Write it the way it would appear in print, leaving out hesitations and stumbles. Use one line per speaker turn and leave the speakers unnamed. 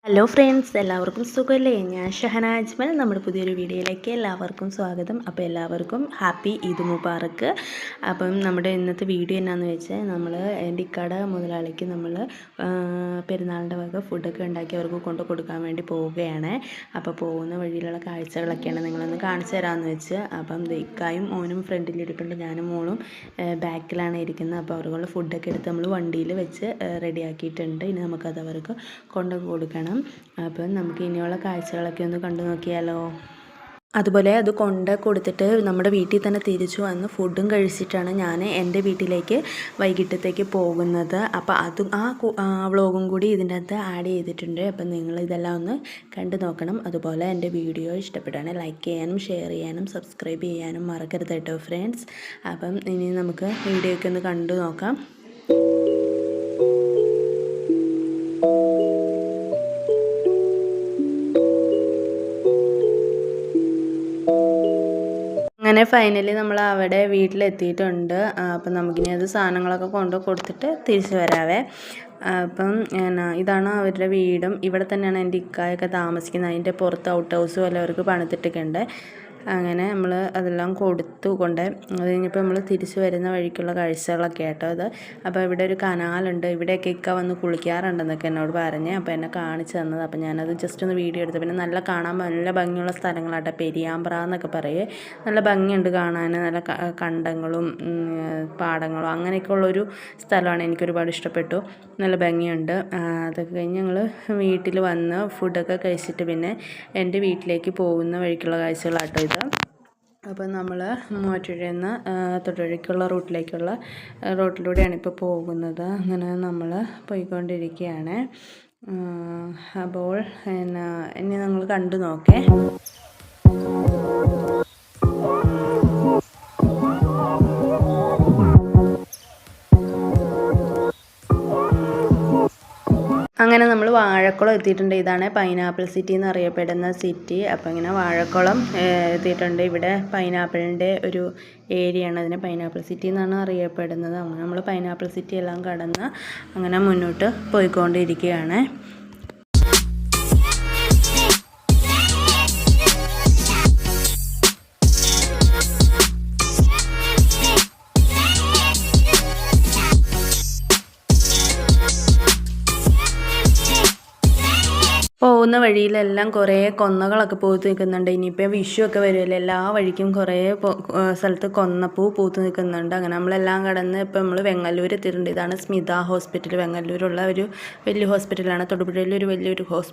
Hello friends, എല്ലാവർക്കും സുഖമല്ലേ? ഞാൻ ഷഹന അജ്മൽ. നമ്മുടെ പുതിയൊരു വീഡിയോയിലേക്ക് എല്ലാവർക്കും സ്വാഗതം. അപ്പോൾ എല്ലാവർക്കും ഹാപ്പി ഈദ് മുബാറക്ക്. അപ്പം നമ്മുടെ ഇന്നത്തെ വീഡിയോ എന്നാന്ന് വെച്ചാൽ നമ്മൾ എൻ്റെ ഇക്കട മുതലാളിക്ക് നമ്മൾ പെരുന്നാളിൻ്റെ വക ഫുഡൊക്കെ ഉണ്ടാക്കി അവർക്ക് കൊണ്ട് കൊടുക്കാൻ വേണ്ടി പോവുകയാണ്. അപ്പോൾ പോകുന്ന വഴിയിലുള്ള കാഴ്ചകളൊക്കെയാണ് നിങ്ങളൊന്ന് കാണിച്ചു തരാമെന്ന് വെച്ച്. അപ്പം ഇക്കായും മോനും ഫ്രണ്ടിലിരിപ്പുണ്ട്, ഞാനും മോളും ബാക്കിലാണ് ഇരിക്കുന്നത്. അപ്പോൾ അവർക്കുള്ള ഫുഡൊക്കെ എടുത്ത് നമ്മൾ വണ്ടിയിൽ വെച്ച് റെഡിയാക്കിയിട്ടുണ്ട്. ഇനി നമുക്കത് അവർക്ക് കൊണ്ടു കൊടുക്കണം. അപ്പം നമുക്ക് ഇനിയുള്ള കാഴ്ചകളൊക്കെ ഒന്ന് കണ്ടു നോക്കിയാലോ. അതുപോലെ അത് കൊണ്ട് കൊടുത്തിട്ട് നമ്മുടെ വീട്ടിൽ തന്നെ തിരിച്ചു വന്ന് ഫുഡും കഴിച്ചിട്ടാണ് ഞാൻ എൻ്റെ വീട്ടിലേക്ക് വൈകിട്ടത്തേക്ക് പോകുന്നത്. അപ്പോൾ അതും ആ വ്ളോഗും കൂടി ഇതിൻ്റെ അകത്ത് ആഡ് ചെയ്തിട്ടുണ്ട്. അപ്പം നിങ്ങൾ ഇതെല്ലാം ഒന്ന് കണ്ടു നോക്കണം. അതുപോലെ എൻ്റെ വീഡിയോ ഇഷ്ടപ്പെട്ടാണ് ലൈക്ക് ചെയ്യാനും ഷെയർ ചെയ്യാനും സബ്സ്ക്രൈബ് ചെയ്യാനും മറക്കരുത് കേട്ടോ ഫ്രണ്ട്സ്. അപ്പം ഇനി നമുക്ക് വീഡിയോ ഒക്കെ ഒന്ന് കണ്ടു നോക്കാം. അങ്ങനെ ഫൈനലി നമ്മൾ അവിടെ വീട്ടിലെത്തിയിട്ടുണ്ട്. അപ്പം നമുക്കിനി അത് സാധനങ്ങളൊക്കെ കൊണ്ട് കൊടുത്തിട്ട് തിരിച്ച് വരാവേ. അപ്പം ഇതാണ് അവരുടെ വീടും. ഇവിടെ തന്നെയാണ് എൻ്റെ ഇക്കായൊക്കെ താമസിക്കുന്നത്. അതിൻ്റെ പുറത്ത് ഔട്ട് ഹൗസ് പോലെ അവർക്ക് പണിതിട്ടൊക്കെയുണ്ട്. അങ്ങനെ നമ്മൾ അതെല്ലാം കൊടുത്തു കൊണ്ട് അത് കഴിഞ്ഞപ്പോൾ നമ്മൾ തിരിച്ച് വരുന്ന വഴിക്കുള്ള കാഴ്ചകളൊക്കെ ആട്ടോ അത്. അപ്പോൾ ഇവിടെ ഒരു കനാലുണ്ട്, ഇവിടെയൊക്കെ ഇക്ക വന്ന് കുളിക്കാറുണ്ടെന്നൊക്കെ എന്നോട് പറഞ്ഞ് അപ്പോൾ എന്നെ കാണിച്ചു തന്നത്. അപ്പോൾ ഞാനത് ജസ്റ്റ് ഒന്ന് വീഡിയോ എടുത്തു. പിന്നെ നല്ല കാണാൻ നല്ല ഭംഗിയുള്ള സ്ഥലങ്ങളാട്ടോ, പെരിയാമ്പ്ര എന്നൊക്കെ പറയേ. നല്ല ഭംഗിയുണ്ട് കാണാൻ, നല്ല കണ്ടങ്ങളും പാടങ്ങളും അങ്ങനെയൊക്കെ ഉള്ളൊരു സ്ഥലമാണ്. എനിക്കൊരുപാട് ഇഷ്ടപ്പെട്ടു, നല്ല ഭംഗിയുണ്ട്. അതൊക്കെ കഴിഞ്ഞ് ഞങ്ങൾ വീട്ടിൽ വന്ന് ഫുഡൊക്കെ കഴിച്ചിട്ട് പിന്നെ എൻ്റെ വീട്ടിലേക്ക് പോകുന്ന വഴിക്കുള്ള കാഴ്ചകളാട്ടോ ഇത്. അപ്പോൾ നമ്മൾ മൂവാറ്റുപുഴയിൽ നിന്ന് തൊടുപുഴയ്ക്കുള്ള റൂട്ടിലൂടെയാണ് ഇപ്പോൾ പോകുന്നത്. അങ്ങനെ നമ്മൾ പോയിക്കൊണ്ടിരിക്കുകയാണ്. അപ്പോൾ ഇനി നിങ്ങൾ കണ്ടു നോക്കേ. അങ്ങനെ നമ്മൾ വാഴക്കുളം എത്തിയിട്ടുണ്ട്. ഇതാണ് പൈനാപ്പിൾ സിറ്റി എന്നറിയപ്പെടുന്ന സിറ്റി. അപ്പോൾ ഇങ്ങനെ വാഴക്കുളം എത്തിയിട്ടുണ്ട്. ഇവിടെ പൈനാപ്പിളിൻ്റെ ഒരു ഏരിയയാണ്, അതിന് പൈനാപ്പിൾ സിറ്റി എന്നാണ് അറിയപ്പെടുന്നത്. അങ്ങനെ നമ്മൾ പൈനാപ്പിൾ സിറ്റി എല്ലാം കടന്ന് അങ്ങനെ മുന്നോട്ട് പോയിക്കൊണ്ടിരിക്കുകയാണ്. പോകുന്ന വഴിയിലെല്ലാം കുറേ കൊന്നകളൊക്കെ പൂത്ത് നിൽക്കുന്നുണ്ട്. ഇനിയിപ്പോൾ വിഷു ഒക്കെ വരുമല്ലോ, എല്ലാ വഴിക്കും കുറേ സ്ഥലത്ത് കൊന്നപ്പൂ പൂത്ത് നിൽക്കുന്നുണ്ട്. അങ്ങനെ നമ്മളെല്ലാം കടന്ന് ഇപ്പോൾ നമ്മൾ വെങ്ങല്ലൂർ എത്തിയിട്ടുണ്ട്. ഇതാണ് സ്മിത ഹോസ്പിറ്റൽ. വെങ്ങല്ലൂരുള്ള ഒരു വലിയ ഹോസ്പിറ്റലാണ്, തൊടുപുഴയിലൊരു വലിയൊരു